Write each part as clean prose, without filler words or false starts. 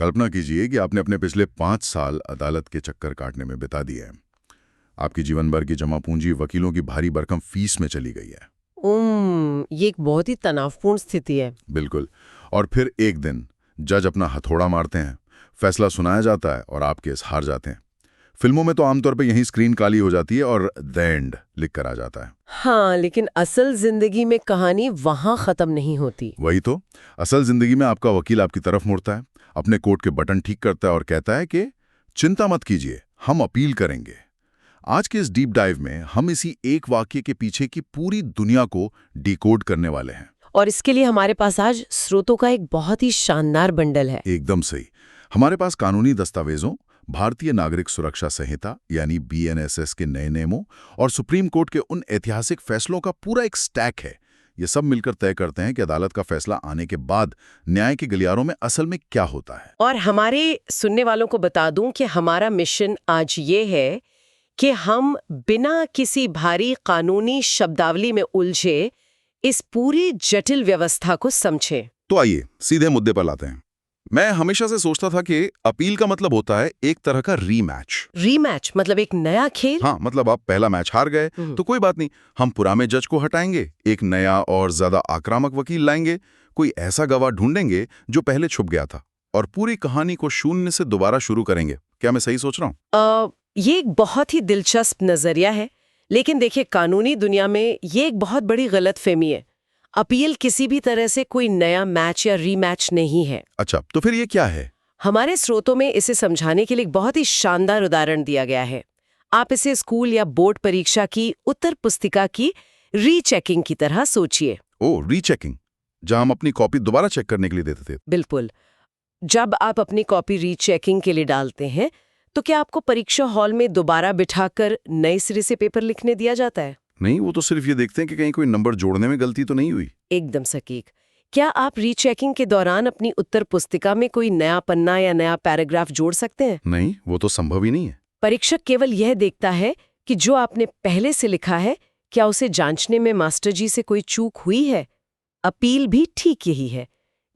कल्पना कीजिए कि आपने अपने पिछले 5 साल अदालत के चक्कर काटने में बिता दिए हैं। आपकी जीवन भर की जमा पूंजी वकीलों की भारी भरकम फीस में चली गई है। ये एक बहुत ही तनावपूर्ण स्थिति है। बिल्कुल। और फिर एक दिन जज अपना हथौड़ा मारते हैं, फैसला सुनाया जाता है और आप केस हार जाते हैं। फिल्मों में तो आमतौर पर यही स्क्रीन काली हो जाती है और द एंड लिख कर आ जाता है। हाँ, लेकिन असल जिंदगी में कहानी वहां खत्म नहीं होती। वही तो, असल जिंदगी में आपका वकील आपकी तरफ मुड़ता है, अपने कोर्ट के बटन ठीक करता है और कहता है कि चिंता मत कीजिए, हम अपील करेंगे। आज के इस डीप डाइव में हम इसी एक वाक्य के पीछे की पूरी दुनिया को डिकोड करने वाले हैं। और इसके लिए हमारे पास आज स्रोतों का एक बहुत ही शानदार बंडल है। एकदम सही। हमारे पास कानूनी दस्तावेजों, भारतीय नागरिक सुरक्षा संहिता यानी BNSS के नए नियमों और सुप्रीम कोर्ट के उन ऐतिहासिक फैसलों का पूरा एक स्टैक है। ये सब मिलकर तय करते हैं कि अदालत का फैसला आने के बाद न्याय के गलियारों में असल में क्या होता है। और हमारे सुनने वालों को बता दूं कि हमारा मिशन आज ये है कि हम बिना किसी भारी कानूनी शब्दावली में उलझे इस पूरी जटिल व्यवस्था को समझें। तो आइए सीधे मुद्दे पर लाते हैं। मैं हमेशा से सोचता था कि अपील का मतलब होता है एक तरह का रीमैच। रीमैच मतलब एक नया खेल? हाँ, मतलब आप पहला मैच हार गए तो कोई बात नहीं, हम पुराने जज को हटाएंगे, एक नया और ज्यादा आक्रामक वकील लाएंगे, कोई ऐसा गवाह ढूंढेंगे जो पहले छुप गया था और पूरी कहानी को शून्य से दोबारा शुरू करेंगे। क्या मैं सही सोच रहा हूँ? ये एक बहुत ही दिलचस्प नजरिया है, लेकिन देखिए कानूनी दुनिया में ये एक बहुत बड़ी गलतफहमी है। अपील किसी भी तरह से कोई नया मैच या रीमैच नहीं है। अच्छा, तो फिर ये क्या है? हमारे स्रोतों में इसे समझाने के लिए एक बहुत ही शानदार उदाहरण दिया गया है। आप इसे स्कूल या बोर्ड परीक्षा की उत्तर पुस्तिका की रीचेकिंग की तरह सोचिए। ओह, रीचेकिंग, जहां हम अपनी कॉपी दोबारा चेक करने के लिए देते थे। बिल्कुल। जब आप अपनी कॉपी रीचेकिंग के लिए डालते हैं तो क्या आपको परीक्षा हॉल में दोबारा बिठाकर नए सिरे से पेपर लिखने दिया जाता है? नहीं, वो तो सिर्फ ये देखते हैं कि कहीं कोई नंबर जोड़ने में गलती तो नहीं हुई। एकदम सटीक। क्या आप रीचेकिंग के दौरान अपनी उत्तर पुस्तिका में कोई नया पन्ना या नया पैराग्राफ जोड़ सकते हैं? नहीं, वो तो संभव ही नहीं है। परीक्षक केवल यह देखता है कि जो आपने पहले से लिखा है, क्या उसे जांचने में मास्टर जी से कोई चूक हुई है? अपील भी ठीक यही है।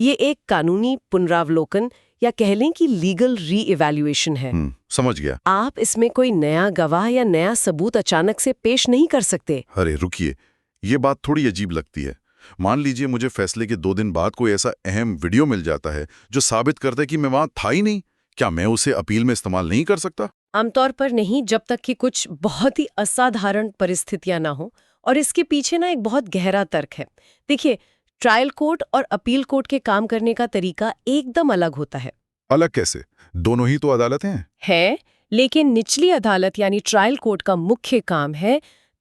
ये एक कानूनी पुनरावलोकन या कह लें कि लीगल री-इवैल्यूएशन है। समझ गया। आप इसमें कोई नया गवाह या नया सबूत अचानक से पेश नहीं कर सकते। अरे रुकिए, ये बात थोड़ी अजीब लगती है। मान लीजिए मुझे फैसले के 2 दिन बाद कोई ऐसा अहम वीडियो मिल जाता है जो साबित करता है कि मैं वहां था ही नहीं, क्या मैं उसे अपील में इस्तेमाल नहीं कर सकता? आमतौर पर नहीं, जब तक कि कुछ बहुत ही असाधारण परिस्थितियां ना हो। और इसके पीछे ना एक बहुत गहरा तर्क है। देखिए, ट्रायल कोर्ट और अपील कोर्ट के काम करने का तरीका एकदम अलग होता है। अलग कैसे? दोनों ही तो अदालतें हैं। है, लेकिन निचली अदालत यानी ट्रायल कोर्ट का मुख्य काम है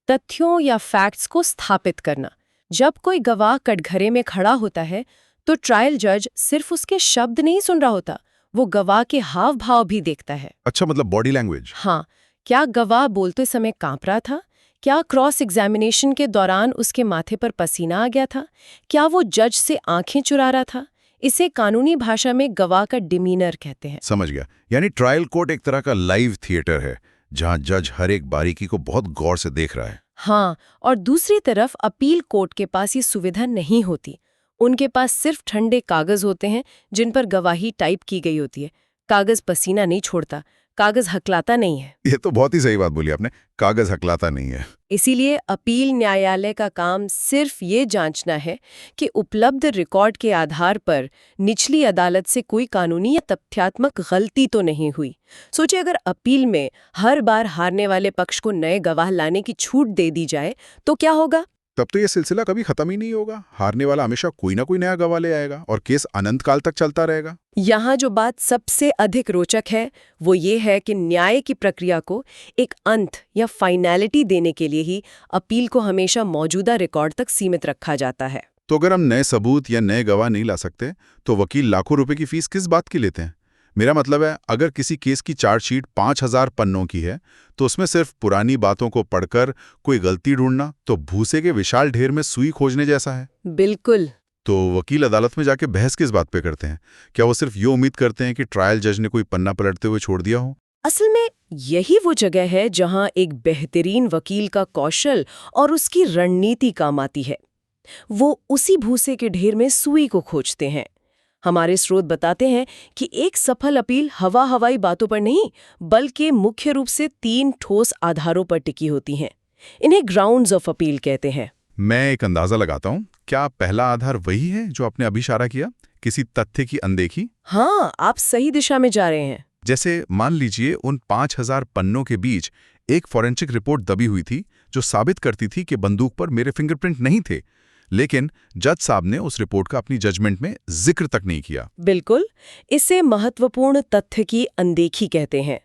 तथ्यों या फैक्ट्स को स्थापित करना। जब कोई गवाह कटघरे में खड़ा होता है तो ट्रायल जज सिर्फ उसके शब्द नहीं सुन रहा होता, वो गवाह के हाव भाव भी देखता है। अच्छा, मतलब बॉडी लैंग्वेज। हाँ, क्या गवाह बोलते समय कांप रहा था? क्या क्रॉस एग्जामिनेशन के दौरान उसके माथे पर पसीना आ गया था? क्या वो जज से आंखें चुरा रहा था? इसे कानूनी भाषा में गवाह का डिमीनर कहते हैं। समझ गया। यानी ट्रायल कोर्ट एक तरह का लाइव थिएटर है जहां जज हर एक बारीकी को बहुत गौर से देख रहा है। हाँ, और दूसरी तरफ अपील कोर्ट के पास ये सुविधा नहीं होती। उनके पास सिर्फ ठंडे कागज होते हैं जिन पर गवाही टाइप की गई होती है। कागज पसीना नहीं छोड़ता, कागज हकलाता नहीं है। ये तो बहुत ही सही बात बोली आपने, कागज हकलाता नहीं है। इसीलिए अपील न्यायालय का काम सिर्फ ये जांचना है कि उपलब्ध रिकॉर्ड के आधार पर निचली अदालत से कोई कानूनी या तथ्यात्मक गलती तो नहीं हुई। सोचिए, अगर अपील में हर बार हारने वाले पक्ष को नए गवाह लाने की छूट दे दी जाए तो क्या होगा? तब तो ये सिलसिला कभी खत्म ही नहीं होगा। हारने वाला हमेशा कोई ना कोई नया गवाह ले आएगा और केस अनंत काल तक चलता रहेगा। यहाँ जो बात सबसे अधिक रोचक है वो ये है कि न्याय की प्रक्रिया को एक अंत या फाइनैलिटी देने के लिए ही अपील को हमेशा मौजूदा रिकॉर्ड तक सीमित रखा जाता है। तो अगर हम नए सबूत या नए गवाह नहीं ला सकते तो वकील लाखों रुपए की फीस किस बात की लेते हैं? मेरा मतलब है, अगर किसी केस की चार्जशीट 5000 पन्नों की है तो उसमें सिर्फ पुरानी बातों को पढ़कर कोई गलती ढूंढना तो भूसे के विशाल ढेर में सुई खोजने जैसा है। बिल्कुल। तो वकील अदालत में जाके बहस किस बात पे करते हैं? क्या वो सिर्फ ये उम्मीद करते हैं कि ट्रायल जज ने कोई पन्ना पलटते हुए छोड़ दिया हो? असल में यही वो जगह है जहां एक बेहतरीन वकील का कौशल और उसकी रणनीति काम आती है। वो उसी भूसे के ढेर में सुई को खोजते हैं। हमारे स्रोत बताते हैं कि एक सफल अपील हवाई बातों पर नहीं, बल्कि मुख्य रूप से 3 ठोस आधारों पर टिकी होती हैं। इन्हें ग्राउंड्स ऑफ अपील कहते हैं। मैं एक अंदाजा लगाता हूँ, क्या पहला आधार वही है जो आपने अभी इशारा किया, किसी तथ्य की अनदेखी? हाँ, आप सही दिशा में जा रहे हैं। जैसे मान लीजिए उन 5000 पन्नों के बीच एक फॉरेंसिक रिपोर्ट दबी हुई थी जो साबित करती थी कि बंदूक पर मेरे फिंगरप्रिंट नहीं थे, लेकिन जज साहब ने उस रिपोर्ट का अपनी जजमेंट में जिक्र तक नहीं किया। बिल्कुल, इसे महत्वपूर्ण तथ्य की अनदेखी कहते हैं।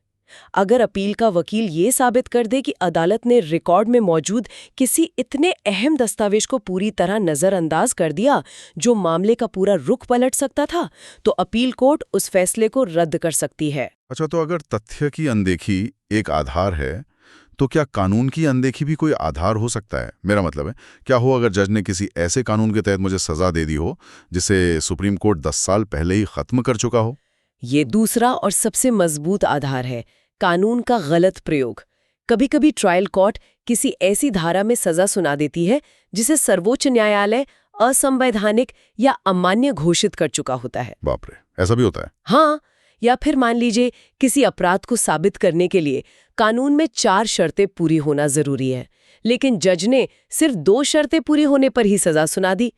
अगर अपील का वकील ये साबित कर दे कि अदालत ने रिकॉर्ड में मौजूद किसी इतने अहम दस्तावेज को पूरी तरह नजरअंदाज कर दिया जो मामले का पूरा रुख पलट सकता था, तो अपील कोर्ट उस फैसले को रद्द कर सकती है। अच्छा, तो अगर तथ्य की अनदेखी एक आधार है, तो क्या कानून की अनदेखी भी कोई आधार हो सकता है? मेरा मतलब है, क्या हो अगर जज ने किसी ऐसे कानून के तहत मुझे सजा दे दी हो जिसे सुप्रीम कोर्ट 10 साल पहले ही खत्म कर चुका हो? ये दूसरा और सबसे मजबूत आधार है, कानून का गलत प्रयोग। कभी-कभी ट्रायल कोर्ट किसी ऐसी धारा में सजा सुना देती है जिसे सर्वोच्च न्यायालय असंवैधानिक या अमान्य घोषित कर चुका होता है। बाप रे, ऐसा भी होता है? हाँ, या फिर मान लीजिए किसी अपराध को साबित करने के लिए कानून में 4 शर्तें पूरी होना जरूरी है, लेकिन जज ने सिर्फ 2 शर्तें पूरी होने पर ही सजा सुना दी।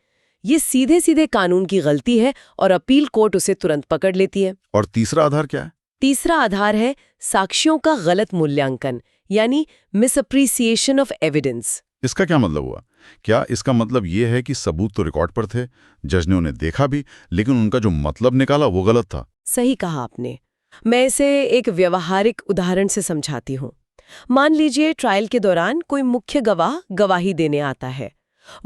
ये सीधे सीधे कानून की गलती है और अपील कोर्ट उसे तुरंत पकड़ लेती है। और तीसरा आधार क्या है? तीसरा आधार है साक्ष्यों का गलत मूल्यांकन, यानी मिसअप्रिसिएशन ऑफ एविडेंस। इसका क्या मतलब हुआ? क्या इसका मतलब ये है कि सबूत तो रिकॉर्ड पर थे, जज ने उन्हें देखा भी, लेकिन उनका जो मतलब निकाला वो गलत था? सही कहा आपने। मैं इसे एक व्यवहारिक उदाहरण से समझाती हूँ। मान लीजिए ट्रायल के दौरान कोई मुख्य गवाह गवाही देने आता है।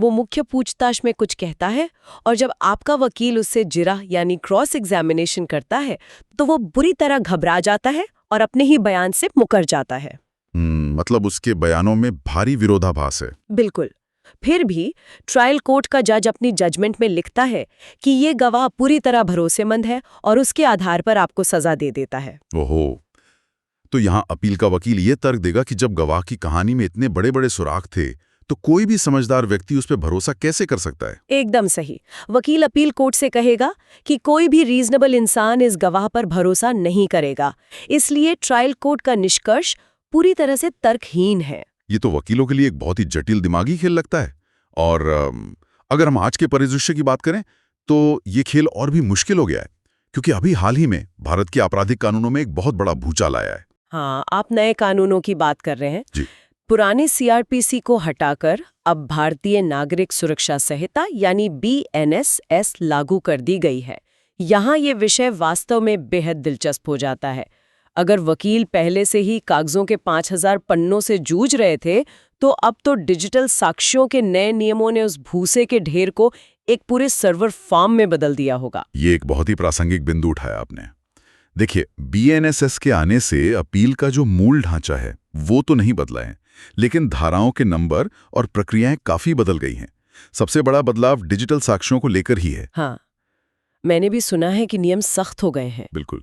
वो मुख्य पूछताछ में कुछ कहता है और जब आपका वकील उससे जिरह यानी क्रॉस एग्जामिनेशन करता है तो वो बुरी तरह घबरा जाता है और अपने ही बयान से मुकर जाता है। मतलब उसके बयानों में भारी विरोधाभास है। बिल्कुल। फिर भी ट्रायल कोर्ट का जज अपनी जजमेंट में लिखता है कि ये गवाह पूरी तरह भरोसेमंद है और उसके आधार पर आपको सजा दे देता है। ओहो, तो यहाँ अपील का वकील ये तर्क देगा कि जब गवाह की कहानी में इतने बड़े बड़े सुराग थे तो कोई भी समझदार व्यक्ति उस पर भरोसा कैसे कर सकता है? एकदम सही। वकील अपील कोर्ट से कहेगा कि कोई भी रीजनेबल इंसान इस गवाह पर भरोसा नहीं करेगा, इसलिए ट्रायल कोर्ट का निष्कर्ष पूरी तरह से तर्कहीन है। ये तो वकीलों के लिए एक बहुत ही जटिल दिमागी खेल लगता है। और अगर हम आज के परिदृश्य की बात करें तो ये खेल और भी मुश्किल हो गया है, क्योंकि अभी हाल ही में भारत के आपराधिक कानूनों में एक बहुत बड़ा भूचाल आया है। हाँ, आप नए कानूनों की बात कर रहे हैं। जी। पुराने सीआरपीसी को हटाकर अब भारतीय नागरिक सुरक्षा संहिता यानी BNSS लागू कर दी गई है। यहाँ ये विषय वास्तव में बेहद दिलचस्प हो जाता है। अगर वकील पहले से ही कागजों के 5000 पन्नों से जूझ रहे थे, तो अब तो डिजिटल साक्ष्यों के नए नियमों ने उस भूसे के ढेर को एक पूरे सर्वर फार्म में बदल दिया होगा। ये एक बहुत ही प्रासंगिक बिंदु उठाया आपने। देखिए, BNSS के आने से अपील का जो मूल ढांचा है वो तो नहीं बदला है, लेकिन धाराओं के नंबर और प्रक्रियाएं काफी बदल गई हैं। सबसे बड़ा बदलाव डिजिटल साक्ष्यों को लेकर ही है। हाँ, मैंने भी सुना है कि नियम सख्त हो गए हैं। बिल्कुल।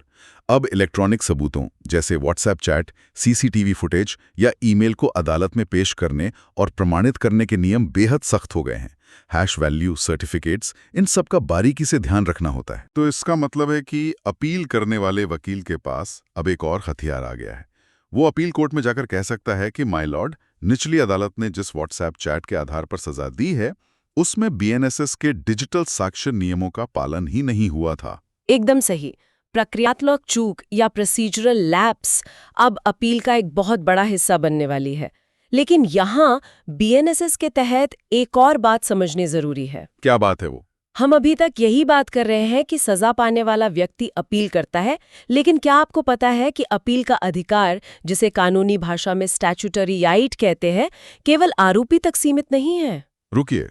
अब इलेक्ट्रॉनिक सबूतों जैसे व्हाट्सएप चैट, CCTV फुटेज या ईमेल को अदालत में पेश करने और प्रमाणित करने के नियम बेहद सख्त हो गए हैं। हैश वैल्यू, सर्टिफिकेट्स, इन सब का बारीकी से ध्यान रखना होता है। तो इसका मतलब है कि अपील करने वाले वकील के पास अब एक और हथियार आ गया है। वो अपील कोर्ट में जाकर कह सकता है कि माय लॉर्ड, निचली अदालत ने जिस व्हाट्सएप चैट के आधार पर सजा दी है उसमें BNSS के डिजिटल साक्ष्य नियमों का पालन ही नहीं हुआ था। एकदम सही। प्रक्रियात्मक चूक या प्रोसीजरल लैप्स अब अपील का एक बहुत बड़ा हिस्सा बनने वाली है। लेकिन यहाँ BNSS के तहत एक और बात समझनी जरूरी है। क्या बात है वो? हम अभी तक यही बात कर रहे हैं कि सजा पाने वाला व्यक्ति अपील करता है, लेकिन क्या आपको पता है कि अपील का अधिकार, जिसे कानूनी भाषा में स्टैट्यूटरी राइट कहते हैं, केवल आरोपी तक सीमित नहीं है। रुकिए,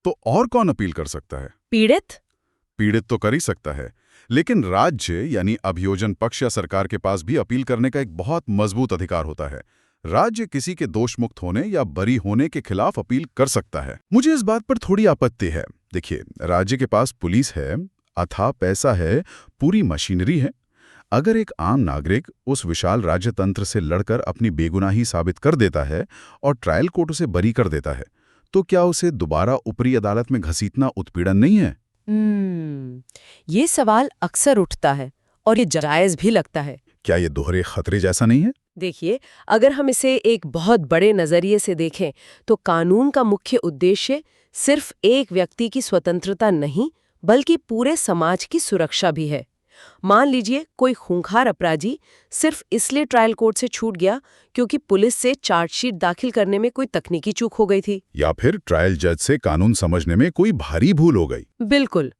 तो और कौन अपील कर सकता है? पीड़ित? पीड़ित तो कर ही सकता है, लेकिन राज्य यानी अभियोजन पक्ष या सरकार के पास भी अपील करने का एक बहुत मजबूत अधिकार होता है। राज्य किसी के दोषमुक्त होने या बरी होने के खिलाफ अपील कर सकता है। मुझे इस बात पर थोड़ी आपत्ति है। देखिए, राज्य के पास पुलिस है, अथाह पैसा है, पूरी मशीनरी है। अगर एक आम नागरिक उस विशाल राज्य तंत्र से लड़कर अपनी बेगुनाही साबित कर देता है और ट्रायल कोर्ट उसे बरी कर देता है, तो क्या उसे दोबारा ऊपरी अदालत में घसीटना उत्पीड़न नहीं है? ये सवाल अक्सर उठता है और ये जायज भी लगता है। क्या ये दोहरे खतरे जैसा नहीं है? देखिए, अगर हम इसे एक बहुत बड़े नजरिए से देखें तो कानून का मुख्य उद्देश्य सिर्फ एक व्यक्ति की स्वतंत्रता नहीं बल्कि पूरे समाज की सुरक्षा भी है। मान लीजिए कोई खूंखार अपराधी सिर्फ इसलिए ट्रायल कोर्ट से छूट गया क्योंकि पुलिस से चार्जशीट दाखिल करने में कोई तकनीकी चूक हो गई थी। या फिर ट्रायल जज से कानून समझने में कोई भारी भूल हो गई। बिल्कुल।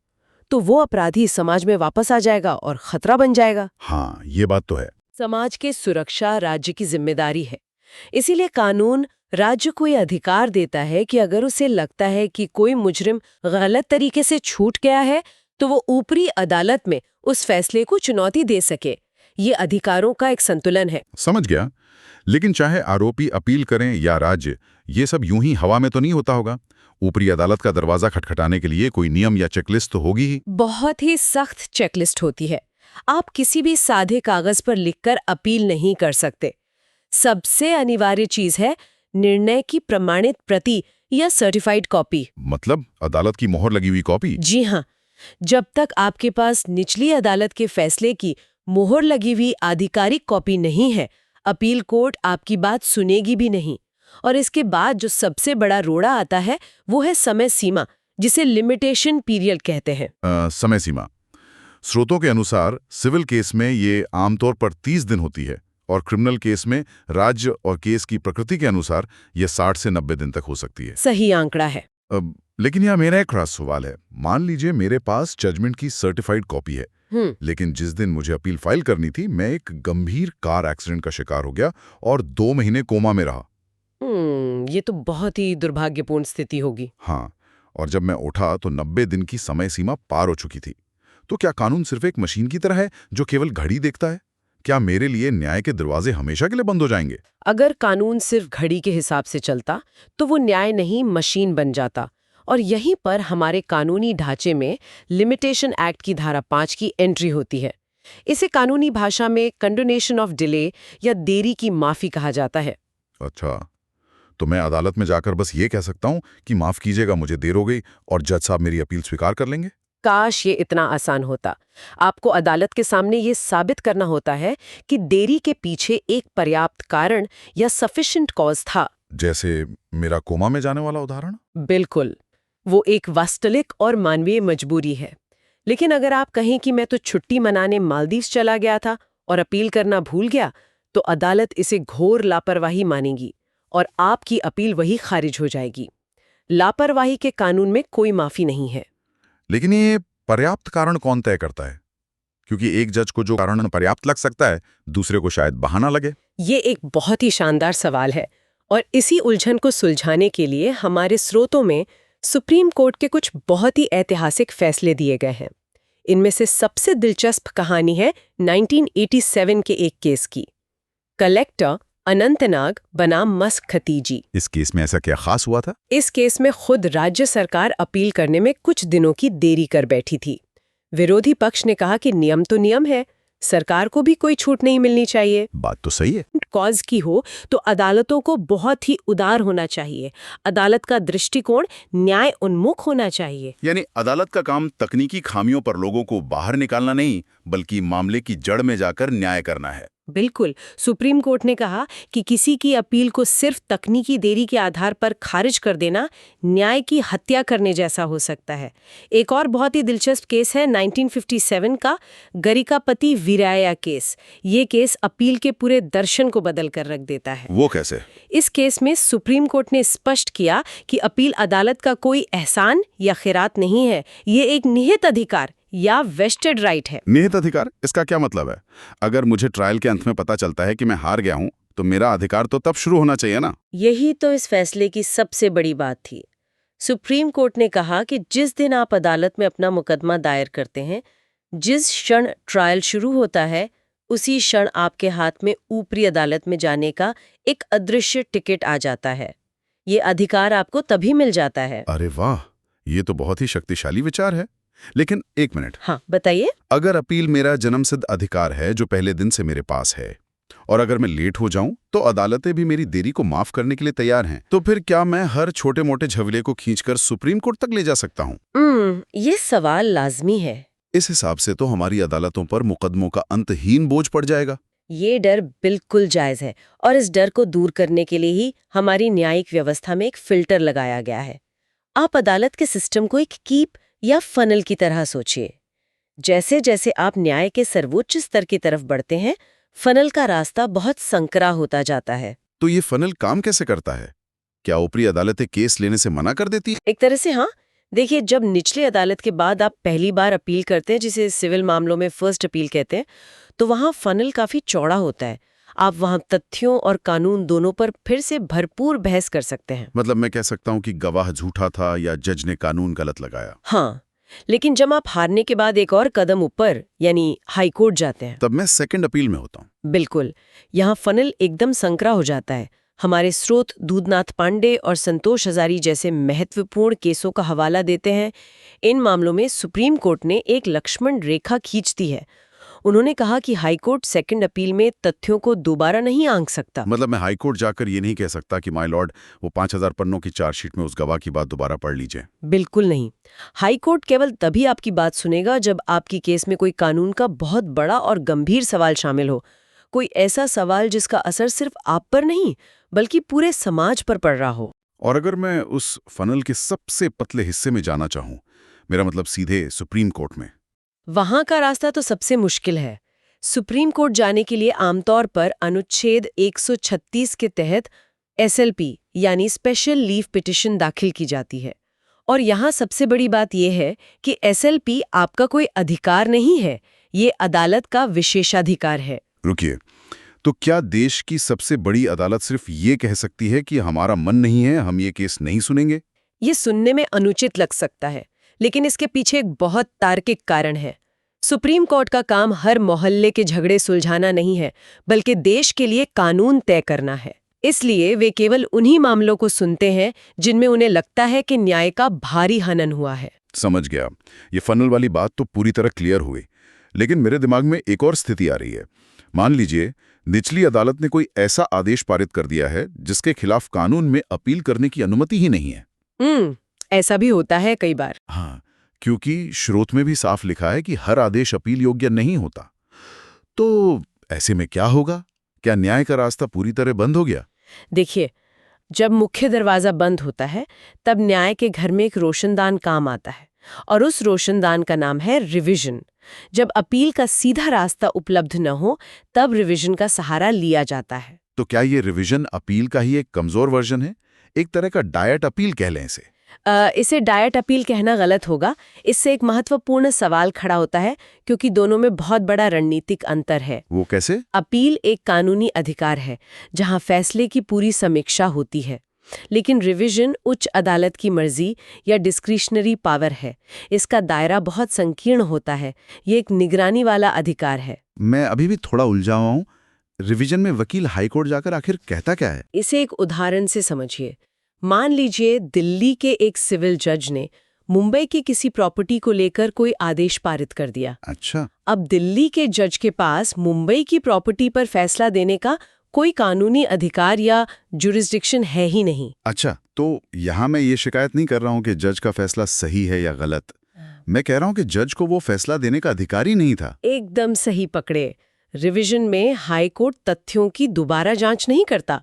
तो वो अपराधी समाज में वापस आ जाएगा और खतरा बन जाएगा। हाँ, ये बात तो है। समाज की सुरक्षा राज्य की जिम्मेदारी है। इसीलिए कानून राज्य को ये अधिकार देता है कि अगर उसे लगता है कि कोई मुजरिम गलत तरीके से छूट गया है तो वो ऊपरी अदालत में उस फैसले को चुनौती दे सके। ये अधिकारों का एक संतुलन है। समझ गया। लेकिन चाहे आरोपी अपील करें या राज्य, ये सब यूं ही हवा में तो नहीं होता होगा। ऊपरी अदालत का दरवाजा खटखटाने के लिए कोई नियम या चेकलिस्ट तो होगी ही। बहुत ही सख्त चेकलिस्ट होती है। आप किसी भी सादे कागज पर लिखकर अपील नहीं कर सकते। सबसे अनिवार्य चीज है निर्णय की प्रमाणित प्रति या सर्टिफाइड कॉपी। मतलब अदालत की मोहर लगी हुई कॉपी? जी हाँ। जब तक आपके पास निचली अदालत के फैसले की मोहर लगी हुई आधिकारिक कॉपी नहीं है, अपील कोर्ट आपकी बात सुनेगी भी नहीं। और इसके बाद जो सबसे बड़ा रोड़ा आता है वो है समय सीमा, जिसे लिमिटेशन पीरियड कहते हैं। समय सीमा। स्रोतों के अनुसार सिविल केस में ये आमतौर पर 30 दिन होती है और क्रिमिनल केस में राज्य और केस की प्रकृति के अनुसार ये 60 से 90 दिन तक हो सकती है। सही आंकड़ा है। लेकिन यहाँ मेरा एक खास सवाल है। मान लीजिए मेरे पास जजमेंट की सर्टिफाइड कॉपी है, लेकिन जिस दिन मुझे अपील फाइल करनी थी मैं एक गंभीर कार एक्सीडेंट का शिकार हो गया और 2 महीने कोमा में रहा। ये तो बहुत ही दुर्भाग्यपूर्ण स्थिति होगी। हाँ, और जब मैं उठा तो 90 दिन की समय सीमा पार हो चुकी थी। तो क्या कानून सिर्फ एक मशीन की तरह है जो केवल घड़ी देखता है? क्या मेरे लिए न्याय के दरवाजे हमेशा के लिए बंद हो जाएंगे? अगर कानून सिर्फ घड़ी के हिसाब से चलता तो वो न्याय नहीं मशीन बन जाता। और यहीं पर हमारे कानूनी ढांचे में लिमिटेशन एक्ट की धारा 5 की एंट्री होती है। इसे कानूनी भाषा में कंडोनेशन ऑफ डिले या देरी की माफी कहा जाता है। अच्छा, तो मैं अदालत में जाकर बस ये कह सकता हूँ कि माफ कीजिएगा, मुझे देर हो गई, और जज साहब मेरी अपील स्वीकार कर लेंगे? काश ये इतना आसान होता। आपको अदालत के सामने ये साबित करना होता है कि देरी के पीछे एक पर्याप्त कारण या सफिशिएंट कॉज था। जैसे मेरा कोमा में जाने वाला उदाहरण? बिल्कुल, वो एक वास्तविक और मानवीय मजबूरी है। लेकिन अगर आप कहें कि मैं तो छुट्टी मनाने मालदीव्स चला गया था और अपील करना भूल गया, तो अदालत इसे घोर लापरवाही मानेगी और आपकी अपील वही खारिज हो जाएगी। लापरवाही के कानून में कोई माफी नहीं है। लेकिन ये पर्याप्त कारण कौन तय करता है? क्योंकि एक जज को जो कारण पर्याप्त लग सकता है, दूसरे को शायद बहाना लगे। ये एक बहुत ही शानदार सवाल है और इसी उलझन को सुलझाने के लिए हमारे स्रोतों में सुप्रीम कोर्ट के कुछ बहुत ही ऐतिहासिक फैसले दिए गए हैं। इनमें से सबसे दिलचस्प कहानी है 1987 के एक केस की। कलेक्टर अनंतनाग बनाम मस्क खतीजी। इस केस में ऐसा क्या खास हुआ था? इस केस में खुद राज्य सरकार अपील करने में कुछ दिनों की देरी कर बैठी थी। विरोधी पक्ष ने कहा कि नियम तो नियम है, सरकार को भी कोई छूट नहीं मिलनी चाहिए। बात तो सही है। कॉज की हो तो अदालतों को बहुत ही उदार होना चाहिए। अदालत का दृष्टिकोण न्याय उन्मुख होना चाहिए। यानी अदालत का काम तकनीकी खामियों पर लोगों को बाहर निकालना नहीं, बल्कि मामले की जड़ में जाकर न्याय करना है। बिल्कुल। सुप्रीम कोर्ट ने कहा कि किसी की अपील को सिर्फ तकनीकी देरी के आधार पर खारिज कर देना न्याय की हत्या करने जैसा हो सकता है। एक और बहुत ही दिलचस्प केस है 1957 का गरिकापति वीराया केस। ये केस अपील के पूरे दर्शन को बदल कर रख देता है। वो कैसे? इस केस में सुप्रीम कोर्ट ने स्पष्ट किया कि अपील अदालत का कोई एहसान या खैरात नहीं है, ये एक निहित अधिकार या वेस्टेड राइट है। निहित अधिकार, इसका क्या मतलब है? अगर मुझे ट्रायल के अंत में पता चलता है कि मैं हार गया हूं, तो मेरा अधिकार तो तब शुरू होना चाहिए ना? यही तो इस फैसले की सबसे बड़ी बात थी। सुप्रीम कोर्ट ने कहा कि जिस दिन आप अदालत में अपना मुकदमा दायर करते हैं, जिस क्षण ट्रायल शुरू होता है, उसी क्षण आपके हाथ में ऊपरी अदालत में जाने का एक अदृश्य टिकट आ जाता है। ये अधिकार आपको तभी मिल जाता है। अरे वाह, ये तो बहुत ही शक्तिशाली विचार है। लेकिन एक मिनट। हाँ, बताइए। अगर अपील मेरा जन्मसिद्ध अधिकार है जो पहले दिन से मेरे पास है, और अगर मैं लेट हो जाऊं तो अदालतें भी मेरी देरी को माफ करने के लिए तैयार हैं। तो फिर क्या मैं हर छोटे मोटे झगड़े को खींचकर सुप्रीम कोर्ट तक ले जा सकता हूं? ये सवाल लाजमी है। इस हिसाब से तो हमारी अदालतों पर मुकदमों का अंतहीन बोझ पड़ जाएगा। ये डर बिल्कुल जायज है और इस डर को दूर करने के लिए ही हमारी न्यायिक व्यवस्था में एक फिल्टर लगाया गया है। आप अदालत के सिस्टम को एक कीप या फनल की तरह सोचिए। जैसे जैसे आप न्याय के सर्वोच्च स्तर की तरफ बढ़ते हैं, फनल का रास्ता बहुत संकरा होता जाता है। तो ये फनल काम कैसे करता है? क्या ऊपरी अदालतें केस लेने से मना कर देती है? एक तरह से हाँ। देखिए, जब निचली अदालत के बाद आप पहली बार अपील करते हैं, जिसे सिविल मामलों में फर्स्ट अपील कहते हैं, तो वहाँ फनल काफी चौड़ा होता है। आप वहाँ तथ्यों और कानून दोनों पर फिर से भरपूर बहस कर सकते हैं। मतलब मैं कह सकता हूँ कि गवाह झूठा था या जज ने कानून गलत लगाया। हाँ, लेकिन जब आप हारने के बाद एक और कदम ऊपर यानी हाई कोर्ट जाते हैं, तब मैं सेकंड अपील में होता हूँ। बिल्कुल, यहाँ फनल एकदम संकरा हो जाता है। हमारे स्रोत दूधनाथ पांडे और संतोष हजारी जैसे महत्वपूर्ण केसों का हवाला देते हैं। इन मामलों में सुप्रीम कोर्ट ने एक लक्ष्मण रेखा खींच दी है। उन्होंने कहा कि हाईकोर्ट सेकंड अपील में तथ्यों को दोबारा नहीं आंक सकता। मतलब मैं हाईकोर्ट जाकर ये नहीं कह सकता कि माय लॉर्ड, वो 5000 पन्नों की चार्जशीट में उस गवाह की बात दोबारा पढ़ लीजिए। बिल्कुल नहीं। हाईकोर्ट केवल तभी आपकी बात सुनेगा जब आपकी केस में कोई कानून का बहुत बड़ा और गंभीर सवाल शामिल हो। कोई ऐसा सवाल जिसका असर सिर्फ आप पर नहीं बल्कि पूरे समाज पर पड़ रहा हो। और अगर मैं उस फनल के सबसे पतले हिस्से में जाना चाहूँ, मेरा मतलब सीधे सुप्रीम कोर्ट में, वहां का रास्ता तो सबसे मुश्किल है। सुप्रीम कोर्ट जाने के लिए आमतौर पर अनुच्छेद 136 के तहत SLP यानी स्पेशल लीव पिटिशन दाखिल की जाती है। और यहाँ सबसे बड़ी बात यह है कि SLP आपका कोई अधिकार नहीं है, ये अदालत का विशेषाधिकार है। रुकिए, तो क्या देश की सबसे बड़ी अदालत सिर्फ ये कह सकती है कि हमारा मन नहीं है, हम ये केस नहीं सुनेंगे? ये सुनने में अनुचित लग सकता है, लेकिन इसके पीछे एक बहुत तार्किक कारण है। सुप्रीम कोर्ट का काम हर मोहल्ले के झगड़े सुलझाना नहीं है, बल्कि देश के लिए कानून तय करना है। इसलिए वे केवल उन्हीं मामलों को सुनते हैं जिनमें उन्हें लगता है कि न्याय का भारी हनन हुआ है। समझ गया। ये फनल वाली बात तो पूरी तरह क्लियर हुई, लेकिन मेरे दिमाग में एक और स्थिति आ रही है। मान लीजिए निचली अदालत ने कोई ऐसा आदेश पारित कर दिया है जिसके खिलाफ कानून में अपील करने की अनुमति ही नहीं है। ऐसा भी होता है कई बार। हाँ, क्योंकि स्रोत में भी साफ लिखा है कि हर आदेश अपील योग्य नहीं होता। तो ऐसे में क्या होगा? क्या न्याय का रास्ता पूरी तरह बंद हो गया? देखिए, जब मुख्य दरवाजा बंद होता है, तब न्याय के घर में एक रोशनदान काम आता है, और उस रोशनदान का नाम है रिवीजन। जब अपील का सीधा रास्ता उपलब्ध न हो, तब रिवीजन का सहारा लिया जाता है। तो क्या ये रिवीजन अपील का ही एक कमजोर वर्जन है? एक तरह का डायट अपील कह लें इसे। इसे डायट अपील कहना गलत होगा। इससे एक महत्वपूर्ण सवाल खड़ा होता है, क्योंकि दोनों में बहुत बड़ा रणनीतिक अंतर है। वो कैसे? अपील एक कानूनी अधिकार है जहां फैसले की पूरी समीक्षा होती है, लेकिन रिवीजन उच्च अदालत की मर्जी या डिस्क्रिशनरी पावर है। इसका दायरा बहुत संकीर्ण होता है। ये एक निगरानी वाला अधिकार है। मैं अभी भी थोड़ा उलझा हुआ हूं। रिवीजन में वकील हाईकोर्ट जाकर आखिर कहता क्या है? इसे एक उदाहरण से समझिए। मान लीजिए दिल्ली के एक सिविल जज ने मुंबई की किसी प्रॉपर्टी को लेकर कोई आदेश पारित कर दिया। अच्छा। अब दिल्ली के जज के पास मुंबई की प्रॉपर्टी पर फैसला देने का कोई कानूनी अधिकार या जुरिस्डिक्शन है ही नहीं। अच्छा, तो यहाँ मैं ये शिकायत नहीं कर रहा हूँ कि जज का फैसला सही है या गलत। मैं कह रहा हूँ कि जज को वो फैसला देने का अधिकार ही नहीं था। एकदम सही पकड़े। रिवीजन में हाईकोर्ट तथ्यों की दोबारा जांच नहीं करता।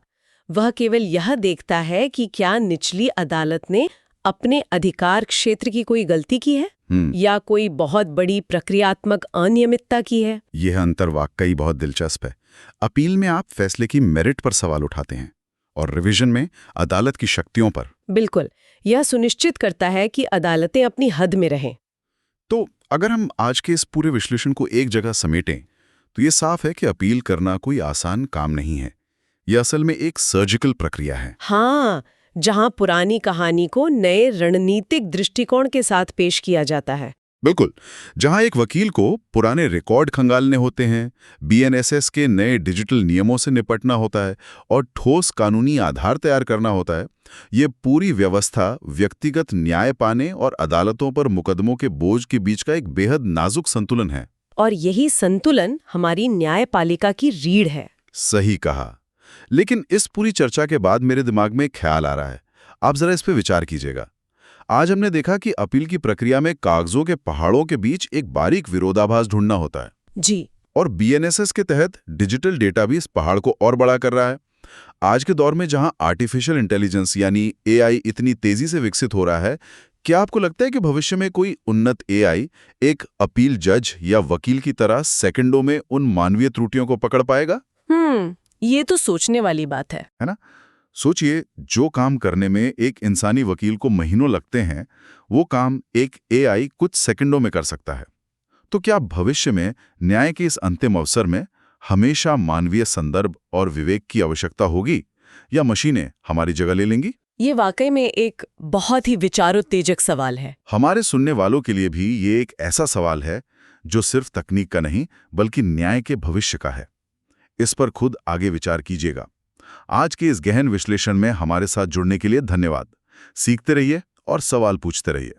वह केवल यह देखता है कि क्या निचली अदालत ने अपने अधिकार क्षेत्र की कोई गलती की है या कोई बहुत बड़ी प्रक्रियात्मक अनियमितता की है। यह अंतर वाकई बहुत दिलचस्प है। अपील में आप फैसले की मेरिट पर सवाल उठाते हैं और रिवीजन में अदालत की शक्तियों पर। बिल्कुल, यह सुनिश्चित करता है कि अदालतें अपनी हद में रहें। तो अगर हम आज के इस पूरे विश्लेषण को एक जगह समेटें, तो ये साफ है कि अपील करना कोई आसान काम नहीं है। यह असल में एक सर्जिकल प्रक्रिया है। हाँ, जहां पुरानी कहानी को नए रणनीतिक दृष्टिकोण के साथ पेश किया जाता है। बिल्कुल, जहां एक वकील को पुराने रिकॉर्ड खंगालने होते हैं, BNSS के नए डिजिटल नियमों से निपटना होता है और ठोस कानूनी आधार तैयार करना होता है। ये पूरी व्यवस्था व्यक्तिगत न्याय पाने और अदालतों पर मुकदमों के बोझ के बीच का एक बेहद नाजुक संतुलन है। और यही संतुलन हमारी न्यायपालिका की रीढ़ है। सही कहा। लेकिन इस पूरी चर्चा के बाद मेरे दिमाग में एक ख्याल आ रहा है। आप जरा इस पे विचार कीजिएगा। आज हमने देखा कि अपील की प्रक्रिया में कागजों के पहाड़ों के बीच एक बारीक विरोधाभास ढूंढना होता है, जी। और बीएनएसएस के तहत डिजिटल डेटा भी इस पहाड़ को और बड़ा कर रहा है। आज के दौर में जहां आर्टिफिशियल इंटेलिजेंस यानी एआई इतनी तेजी से विकसित हो रहा है, क्या आपको लगता है कि भविष्य में कोई उन्नत एआई एक अपील जज या वकील की तरह सेकंडों में उन मानवीय त्रुटियों को पकड़ पाएगा? ये तो सोचने वाली बात है। है ना? सोचिए, जो काम करने में एक इंसानी वकील को महीनों लगते हैं, वो काम एक एआई कुछ सेकंडों में कर सकता है। तो क्या भविष्य में न्याय के इस अंतिम अवसर में हमेशा मानवीय संदर्भ और विवेक की आवश्यकता होगी, या मशीनें हमारी जगह ले लेंगी? ये वाकई में एक बहुत ही विचारोत्तेजक सवाल है। हमारे सुनने वालों के लिए भी ये एक ऐसा सवाल है जो सिर्फ तकनीक का नहीं, बल्कि न्याय के भविष्य का है। इस पर खुद आगे विचार कीजिएगा। आज के इस गहन विश्लेषण में हमारे साथ जुड़ने के लिए धन्यवाद। सीखते रहिए और सवाल पूछते रहिए।